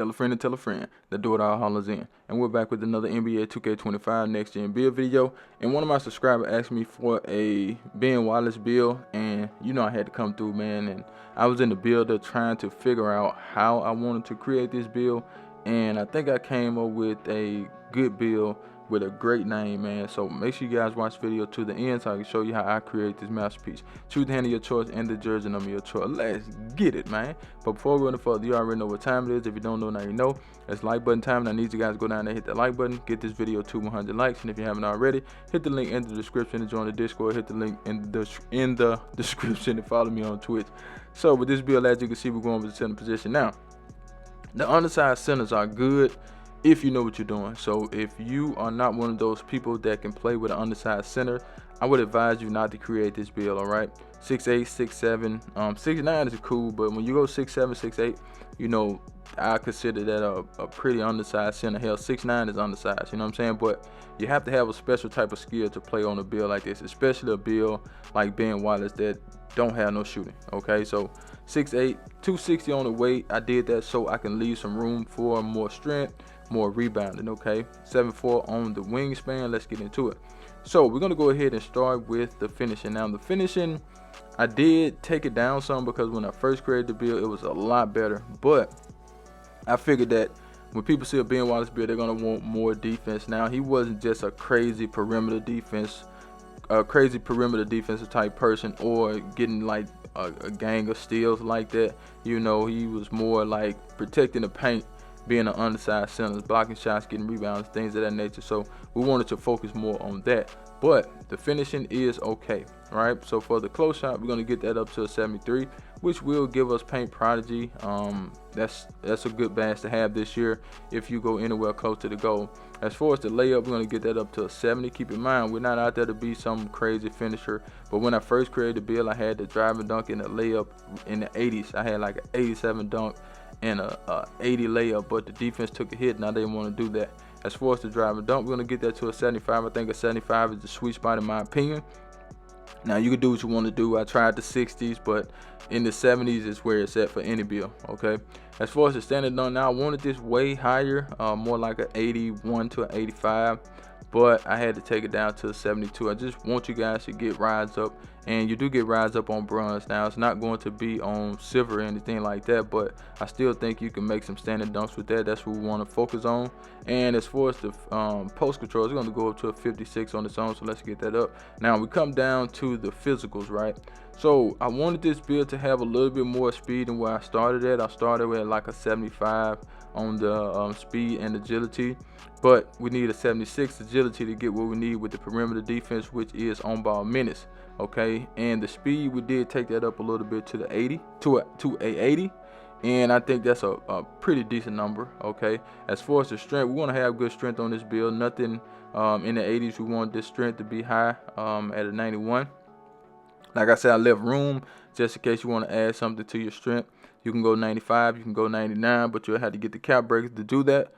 Tell a friend to tell a friend. The do it all hollers in. And we're back with another NBA 2K25 next gen build video. And one of my subscribers asked me for a Ben Wallace build, and you know I had to come through, man. And I was in the builder trying to figure out how I wanted to create this build, and I think I came up with a good build with a great name, man. So make sure you guys watch the video to the end so I can show you how I create this masterpiece. Choose the hand of your choice and the jersey number of your choice. Let's get it, man. But before we go any further, you already know what time it is. If you don't know, now you know. It's like button time, and I need you guys to go down there, hit that like button, get this video to 100 likes, and if you haven't already, hit the link in the description to join the Discord. Hit the link in the description to follow me on Twitch. So with this build, as you can see, we're going with the center position. Now, the undersized centers are good if you know what you're doing. So if you are not one of those people that can play with an undersized center, I would advise you not to create this build. All right, 6'8", 6'7", 6'9" is cool, but when you go 6'7", 6'8", you know, I consider that a pretty undersized center. Hell, 6'9" is undersized, you know what I'm saying? But you have to have a special type of skill to play on a build like this, especially a build like Ben Wallace that don't have no shooting. Okay, so 6'8", 260 on the weight. I did that so I can leave some room for more strength, more rebounding. Okay, 7'4" on the wingspan. Let's get into it. So we're gonna go ahead and start with the finishing. Now the finishing, I did take it down some because when I first created the build, it was a lot better. But I figured that when people see a Ben Wallace build, they're gonna want more defense. Now he wasn't just a crazy perimeter defensive type person, or getting like a gang of steals like that. You know, he was more like protecting the paint, being an undersized center, blocking shots, getting rebounds, things of that nature. So we wanted to focus more on that. But the finishing is okay, right? So for the close shot, we're gonna get that up to a 73, which will give us paint prodigy. That's a good badge to have this year if you go anywhere close to the goal. As far as the layup, we're gonna get that up to a 70. Keep in mind, we're not out there to be some crazy finisher, but when I first created the build, I had the drive and dunk and the layup in the 80s. I had like an 87 dunk and a 80 layup, but the defense took a hit and I didn't want to do that. As far as the drive and dunk, we're going to get that to a 75. I think a 75 is the sweet spot in my opinion. Now you can do what you want to do. I tried the 60s, but in the 70s is where it's at for any build. Okay, as far as the standard dunk, now I wanted this way higher, more like an 81 to an 85, but I had to take it down to a 72. I just want you guys to get rise up, and you do get rise up on bronze. Now it's not going to be on silver or anything like that, but I still think you can make some standard dunks with that. That's what we want to focus on. And as far as the post control, it's going to go up to a 56 on its own, so let's get that up. Now we come down to the physicals, right? So I wanted this build to have a little bit more speed than where I started at. I started with like a 75 on the speed and agility, but we need a 76 agility to get what we need with the perimeter defense, which is on ball minutes. Okay, and the speed, we did take that up a little bit to the 80 to a 80, and I think that's a pretty decent number. Okay, as far as the strength, we want to have good strength on this build. Nothing in the 80s. We want this strength to be high at a 91. Like I said, I left room just in case you want to add something to your strength. You can go 95, you can go 99, but you'll have to get the cap breakers to do that.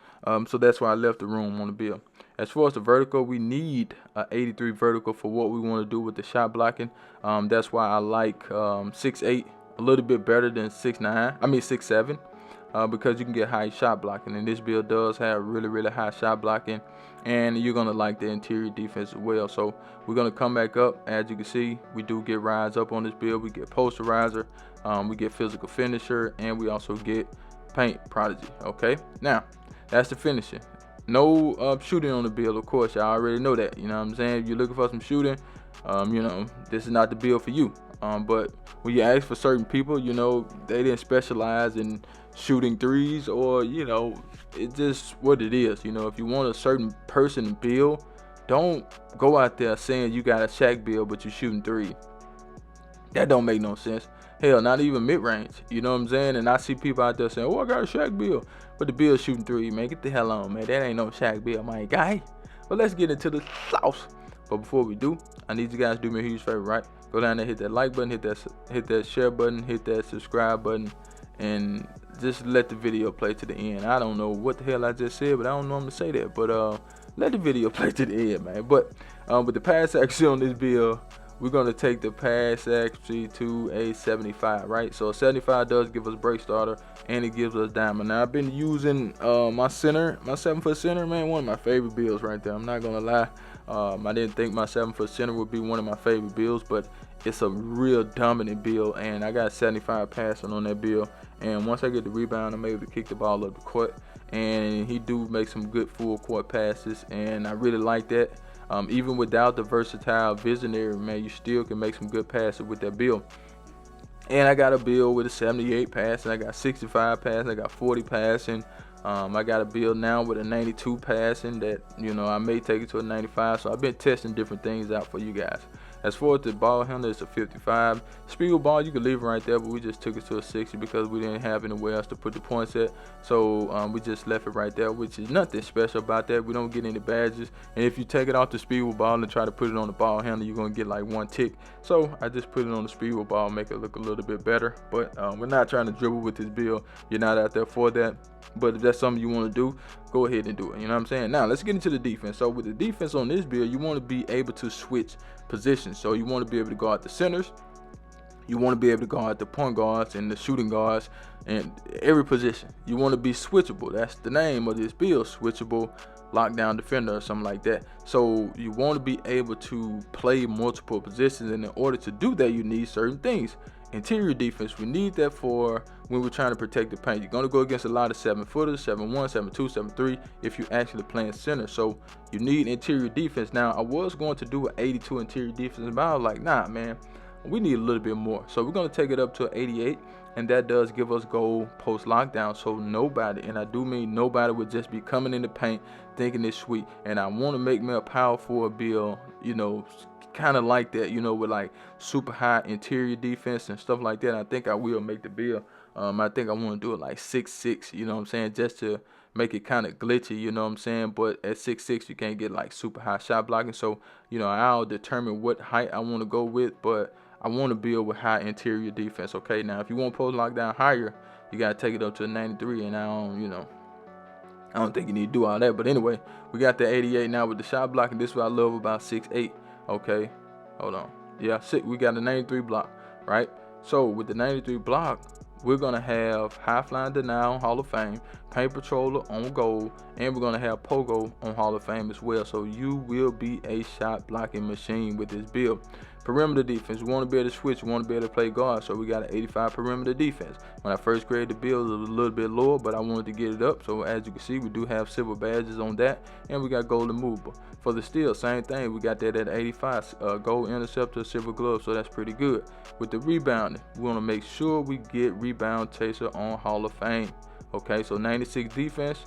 So that's why I left the room on the build. As far as the vertical, we need an 83 vertical for what we want to do with the shot blocking. That's why I like 6'8" a little bit better than 6'7", because you can get high shot blocking, and this build does have really high shot blocking, and you're gonna like the interior defense as well. So we're gonna come back up. As you can see, we do get rise up on this build. We get posterizer, we get physical finisher, and we also get paint prodigy. Okay, now that's the finishing. No shooting on the build, of course. Y'all already know that. You know what I'm saying? If you're looking for some shooting, you know, this is not the build for you. But when you ask for certain people, you know, they didn't specialize in shooting threes, or, you know, it's just what it is. You know, if you want a certain person build, don't go out there saying you got a Shaq build but you're shooting three. That don't make no sense. Hell, not even mid-range. You know what I'm saying? And I see people out there saying, oh, I got a Shaq build, but the build shooting three. Man, get the hell on, man. That ain't no Shaq build, my guy. But let's get into the sauce. But before we do, I need you guys to do me a huge favor, right? Go down there, hit that like button, hit that share button, hit that subscribe button, and just let the video play to the end. I don't know what the hell I just said, but I don't normally say that. But let the video play to the end, man. But with the pass action on this build, we're going to take the pass accuracy to a 75, right? So a 75 does give us break starter, and it gives us diamond. Now, I've been using my 7-foot center, man, one of my favorite builds right there. I'm not going to lie. I didn't think my 7-foot center would be one of my favorite builds, but it's a real dominant build, and I got 75 passing on that build. And once I get the rebound, I'm able to kick the ball up the court, and he do make some good full court passes, and I really like that. Even without the versatile visionary, man, you still can make some good passes with that build. And I got a build with a 78 passing, I got 65 passing, I got 40 passing. I got a build now with a 92 passing that, I may take it to a 95. So I've been testing different things out for you guys. As far as the ball handler, it's a 55. Speed ball, you could leave it right there, but we just took it to a 60 because we didn't have anywhere else to put the points at. So we just left it right there, which is nothing special about that. We don't get any badges. And if you take it off the speed ball and try to put it on the ball handler, you're going to get like 1 tick. So I just put it on the speed ball, make it look a little bit better. But we're not trying to dribble with this build. You're not out there for that. But if that's something you want to do, go ahead and do it. You know what I'm saying? Now, let's get into the defense. So with the defense on this build, you want to be able to switch positions. So you want to be able to go out the centers. You want to be able to go out the point guards and the shooting guards and every position. You want to be switchable. That's the name of this build, switchable lockdown defender or something like that. So you want to be able to play multiple positions, and in order to do that, you need certain things. Interior defense, we need that for when we're trying to protect the paint. You're going to go against a lot of 7-footers, 7'1", 7'2", 7'3", if you're actually playing center. So you need interior defense. Now, I was going to do an 82 interior defense, but I was like, nah, man, we need a little bit more. So we're going to take it up to an 88, and that does give us goal post lockdown. So nobody, and I do mean nobody, would just be coming in the paint thinking it's sweet. And I want to make me a power forward build, kind of like that, with like super high interior defense and stuff like that. And I think I will make the build. I think I want to do it like 6'6", you know what I'm saying, just to make it kind of glitchy, you know what I'm saying. But at 6'6", you can't get like super high shot blocking. So, I'll determine what height I want to go with, but I want to build with high interior defense. Okay, now if you want post lockdown higher, you got to take it up to a 93, and I don't think you need to do all that. But anyway, we got the 88 now with the shot blocking. This is what I love about 6'8". Okay, hold on. Yeah, we got a 93 block, right? So with the 93 block, we're going to have high flying denial on Hall of Fame, paint patroller on goal, and we're going to have pogo on Hall of Fame as well. So you will be a shot blocking machine with this build. Perimeter defense, we want to be able to switch, we want to be able to play guard, so we got an 85 perimeter defense. When I first created the build, it was a little bit lower, but I wanted to get it up. So as you can see, we do have silver badges on that, and we got gold immovable. For the steal, same thing, we got that at 85, gold interceptor, silver glove, so that's pretty good. With the rebounding, we want to make sure we get rebound chaser on Hall of Fame. Okay, so 96 defense,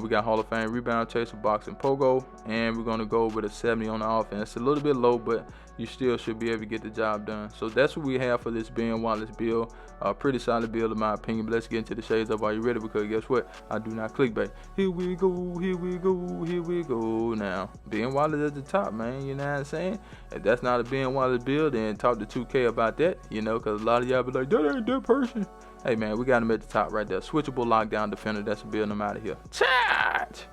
we got Hall of Fame rebound chaser, box, and pogo, and we're going to go with a 70 on the offense. It's a little bit low, but you still should be able to get the job done. So that's what we have for this Ben Wallace build. Pretty solid build in my opinion. But let's get into the shades up. Are you ready? Because guess what? I do not clickbait. Here we go, here we go, here we go. Now, Ben Wallace at the top, man. You know what I'm saying? If that's not a Ben Wallace build, then talk to 2K about that. Because a lot of y'all be like, that ain't that person. Hey, man, we got him at the top right there. Switchable lockdown defender. That's a build. I'm out of here. Chat!